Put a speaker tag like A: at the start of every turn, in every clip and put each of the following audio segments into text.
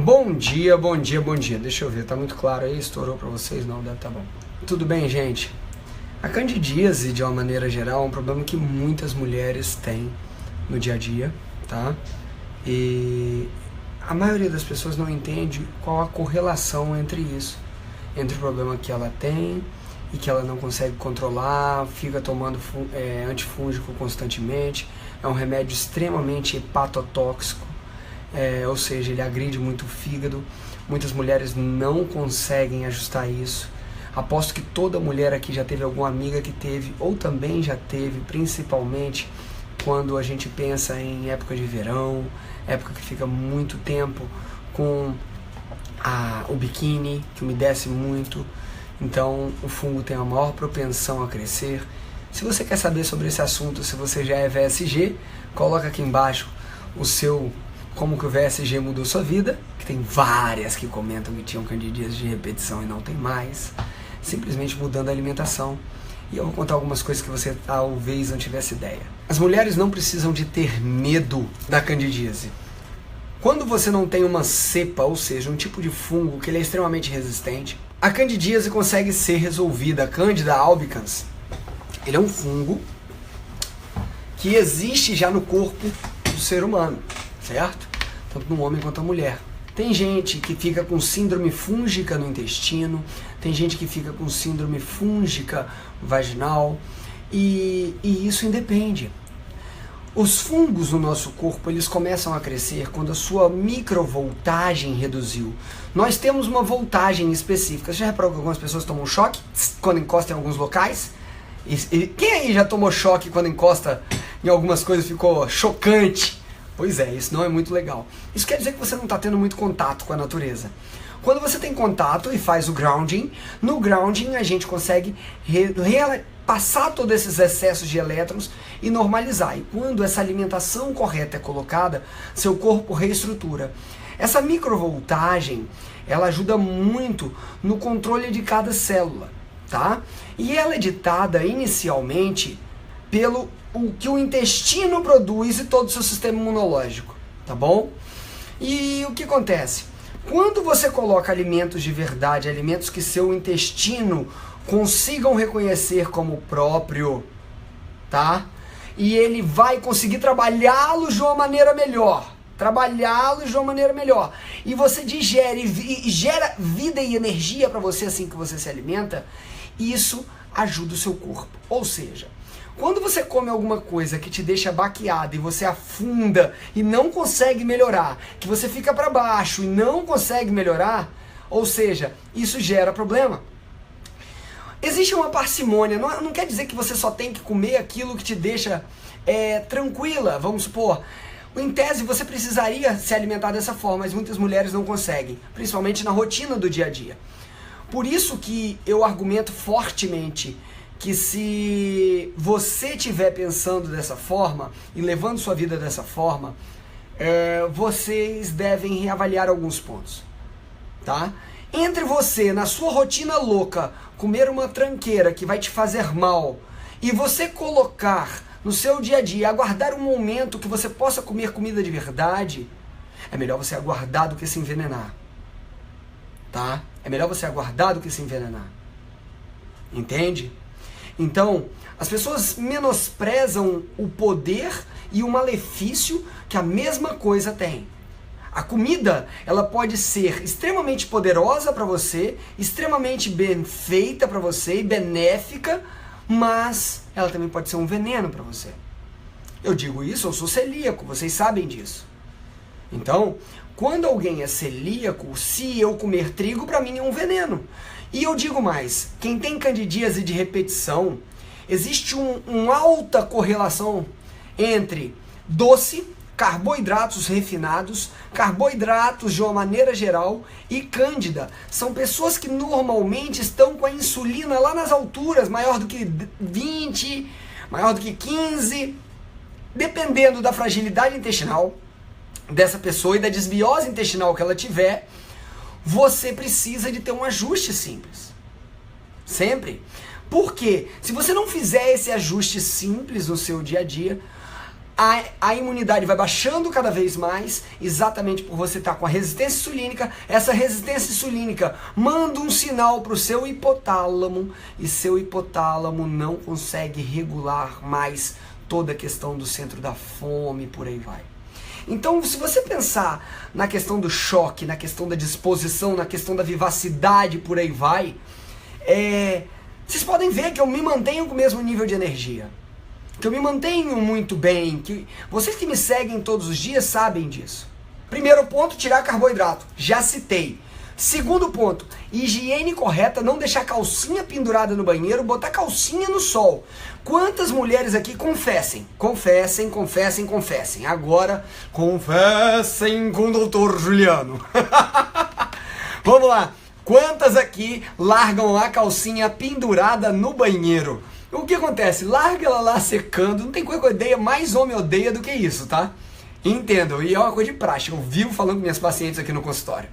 A: Bom dia, bom dia, bom dia. Deixa eu ver, tá muito claro aí? Estourou pra vocês? Não, deve tá bom. Tudo bem, gente? A candidíase, de uma maneira geral, é um problema que muitas mulheres têm no dia a dia, tá? E a maioria das pessoas não entende qual a correlação entre isso, entre o problema que ela tem e que ela não consegue controlar, fica tomando antifúngico constantemente, é um remédio extremamente hepatotóxico, ou seja, ele agride muito o fígado. Muitas mulheres não conseguem ajustar isso. Aposto que toda mulher aqui já teve alguma amiga que teve, ou também já teve, principalmente quando a gente pensa em época de verão, época que fica muito tempo com o biquíni, que umedece muito. Então o fungo tem a maior propensão a crescer. Se você quer saber sobre esse assunto, se você já é VSG, coloca aqui embaixo como que o VSG mudou sua vida, que tem várias que comentam que tinham candidíase de repetição e não tem mais, simplesmente mudando a alimentação. E eu vou contar algumas coisas que você talvez não tivesse ideia. As mulheres não precisam de ter medo da candidíase. Quando você não tem uma cepa, ou seja, um tipo de fungo que ele é extremamente resistente, a candidíase consegue ser resolvida. A Candida albicans, ele é um fungo que existe já no corpo do ser humano, certo? Tanto no homem quanto na mulher. Tem gente que fica com síndrome fúngica no intestino, tem gente que fica com síndrome fúngica vaginal, e isso independe. Os fungos no nosso corpo, eles começam a crescer quando a sua microvoltagem reduziu. Nós temos uma voltagem específica. Você já reparou que algumas pessoas tomam choque quando encostam em alguns locais? Quem aí já tomou choque quando encosta em algumas coisas e ficou chocante? Pois é, isso não é muito legal. Isso quer dizer que você não está tendo muito contato com a natureza. Quando você tem contato e faz o grounding, no grounding a gente consegue passar todos esses excessos de elétrons e normalizar. E quando essa alimentação correta é colocada, seu corpo reestrutura. Essa microvoltagem, ela ajuda muito no controle de cada célula, tá? E ela é ditada inicialmente pelo que o intestino produz e todo o seu sistema imunológico, tá bom? E o que acontece? Quando você coloca alimentos de verdade, alimentos que seu intestino consigam reconhecer como próprio, tá? E ele vai conseguir trabalhá-los de uma maneira melhor. E você digere e gera vida e energia para você assim que você se alimenta. Isso ajuda o seu corpo. Ou seja, quando você come alguma coisa que te deixa baqueado e você afunda e não consegue melhorar, que você fica para baixo e não consegue melhorar, ou seja, isso gera problema. Existe uma parcimônia, não quer dizer que você só tem que comer aquilo que te deixa tranquila, vamos supor. Em tese você precisaria se alimentar dessa forma, mas muitas mulheres não conseguem, principalmente na rotina do dia a dia. Por isso que eu argumento fortemente que se você estiver pensando dessa forma e levando sua vida dessa forma, vocês devem reavaliar alguns pontos, tá? Entre você, na sua rotina louca, comer uma tranqueira que vai te fazer mal e você colocar no seu dia a dia, aguardar um momento que você possa comer comida de verdade, é melhor você aguardar do que se envenenar, tá? É melhor você aguardar do que se envenenar, entende? Então, as pessoas menosprezam o poder e o malefício que a mesma coisa tem. A comida, ela pode ser extremamente poderosa para você, extremamente bem feita para você e benéfica, mas ela também pode ser um veneno para você. Eu digo isso, eu sou celíaco, vocês sabem disso. Então, quando alguém é celíaco, se eu comer trigo, para mim é um veneno. E eu digo mais, quem tem candidíase de repetição, existe uma alta correlação entre doce, carboidratos refinados, carboidratos de uma maneira geral e cândida. São pessoas que normalmente estão com a insulina lá nas alturas, maior do que 20, maior do que 15, dependendo da fragilidade intestinal dessa pessoa e da desbiose intestinal que ela tiver. Você precisa de ter um ajuste simples. Sempre. Porque se você não fizer esse ajuste simples no seu dia a dia, a imunidade vai baixando cada vez mais, exatamente por você estar com a resistência insulínica. Essa resistência insulínica manda um sinal para o seu hipotálamo, e seu hipotálamo não consegue regular mais toda a questão do centro da fome, por aí vai. Então, se você pensar na questão do choque, na questão da disposição, na questão da vivacidade, por aí vai, vocês podem ver que eu me mantenho com o mesmo nível de energia. Que eu me mantenho muito bem, que vocês que me seguem todos os dias sabem disso. Primeiro ponto, tirar carboidrato, já citei. Segundo ponto, higiene correta, não deixar calcinha pendurada no banheiro, botar calcinha no sol. Quantas mulheres aqui confessem? Confessem, confessem, confessem. Agora, confessem com o doutor Juliano. Vamos lá. Quantas aqui largam a calcinha pendurada no banheiro? O que acontece? Larga ela lá secando, não tem coisa que eu odeia, mais homem odeia do que isso, tá? Entendam, e é uma coisa de prática, eu vivo falando com minhas pacientes aqui no consultório.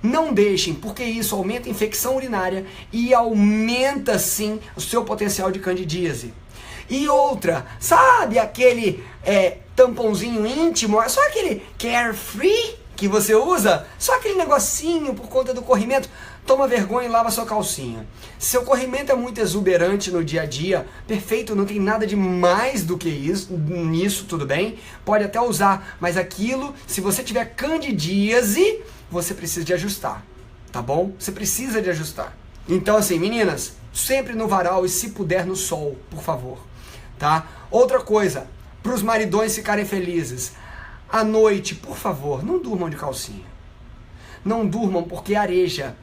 A: Não deixem, porque isso aumenta a infecção urinária e aumenta sim o seu potencial de candidíase. E outra, sabe aquele tampãozinho íntimo, só aquele carefree que você usa, só aquele negocinho por conta do corrimento? Toma vergonha e lava sua calcinha. Se seu corrimento é muito exuberante no dia a dia, perfeito, não tem nada de mais do que isso, nisso, tudo bem? Pode até usar, mas aquilo, se você tiver candidíase, você precisa de ajustar, tá bom? Você precisa de ajustar. Então assim, meninas, sempre no varal e se puder no sol, por favor, tá? Outra coisa, para os maridões ficarem felizes, à noite, por favor, não durmam de calcinha. Não durmam porque areja.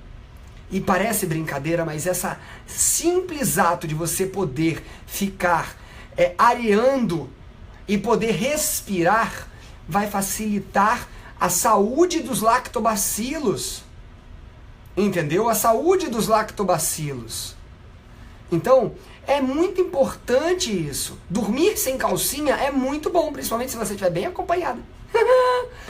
A: E parece brincadeira, mas esse simples ato de você poder ficar areando e poder respirar vai facilitar a saúde dos lactobacilos. Entendeu? A saúde dos lactobacilos. Então, é muito importante isso. Dormir sem calcinha é muito bom, principalmente se você estiver bem acompanhado.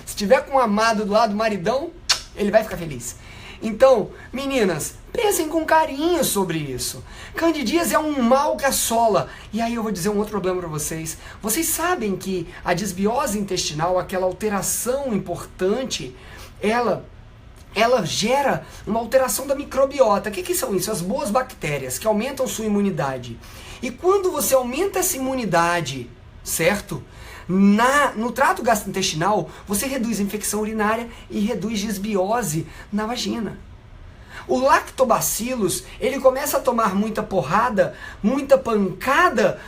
A: Se estiver com um amado do lado, maridão, ele vai ficar feliz. Então, meninas, pensem com carinho sobre isso. Candidíase é um mal que assola. E aí eu vou dizer um outro problema para vocês. Vocês sabem que a desbiose intestinal, aquela alteração importante, ela gera uma alteração da microbiota. O que são isso? As boas bactérias que aumentam sua imunidade. E quando você aumenta essa imunidade, certo? No trato gastrointestinal, você reduz a infecção urinária e reduz desbiose na vagina. O lactobacillus, ele começa a tomar muita porrada, muita pancada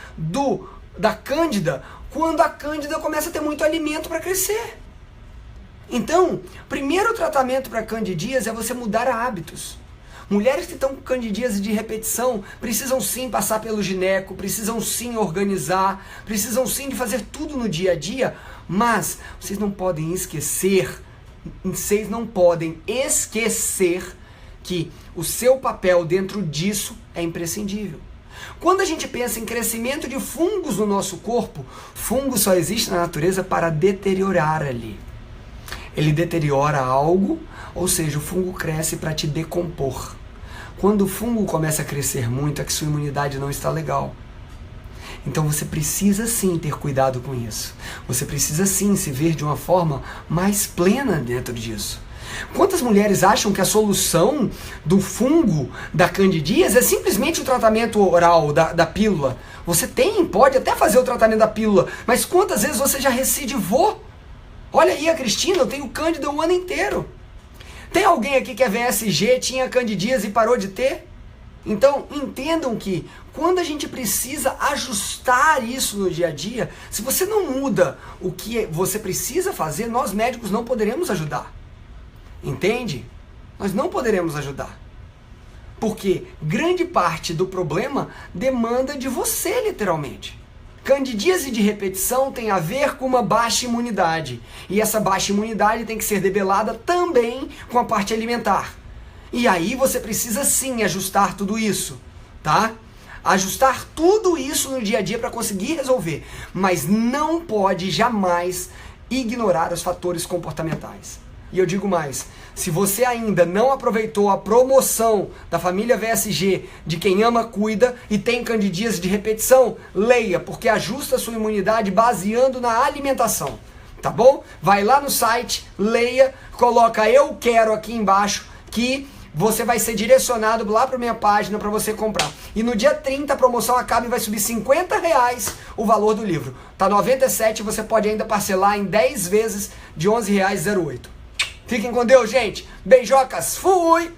A: da cândida, quando a cândida começa a ter muito alimento para crescer. Então, primeiro tratamento para candidíase é você mudar hábitos. Mulheres que estão com candidíase de repetição precisam sim passar pelo gineco, precisam sim organizar, precisam sim de fazer tudo no dia a dia, mas vocês não podem esquecer que o seu papel dentro disso é imprescindível. Quando a gente pensa em crescimento de fungos no nosso corpo, fungo só existe na natureza para deteriorar ali. Ele deteriora algo, ou seja, o fungo cresce para te decompor. Quando o fungo começa a crescer muito, é que sua imunidade não está legal. Então você precisa sim ter cuidado com isso. Você precisa sim se ver de uma forma mais plena dentro disso. Quantas mulheres acham que a solução do fungo da candidíase é simplesmente o tratamento oral da pílula? Você pode até fazer o tratamento da pílula, mas quantas vezes você já recidivou? Olha aí a Cristina, eu tenho cândida o ano inteiro. Tem alguém aqui que é VSG, tinha candidíase e parou de ter? Então, entendam que quando a gente precisa ajustar isso no dia a dia, se você não muda o que você precisa fazer, nós médicos não poderemos ajudar. Entende? Nós não poderemos ajudar. Porque grande parte do problema demanda de você, literalmente. Candidíase de repetição tem a ver com uma baixa imunidade. E essa baixa imunidade tem que ser debelada também com a parte alimentar. E aí você precisa sim ajustar tudo isso, tá? Ajustar tudo isso no dia a dia para conseguir resolver. Mas não pode jamais ignorar os fatores comportamentais. E eu digo mais, se você ainda não aproveitou a promoção da família VSG de Quem Ama Cuida e tem candidíase de repetição, leia, porque ajusta a sua imunidade baseando na alimentação, tá bom? Vai lá no site, leia, coloca eu quero aqui embaixo que você vai ser direcionado lá para minha página para você comprar. E no dia 30 a promoção acaba e vai subir R$50 o valor do livro. Tá R$97 e você pode ainda parcelar em 10 vezes de R$11,08. Fiquem com Deus, gente. Beijocas. Fui!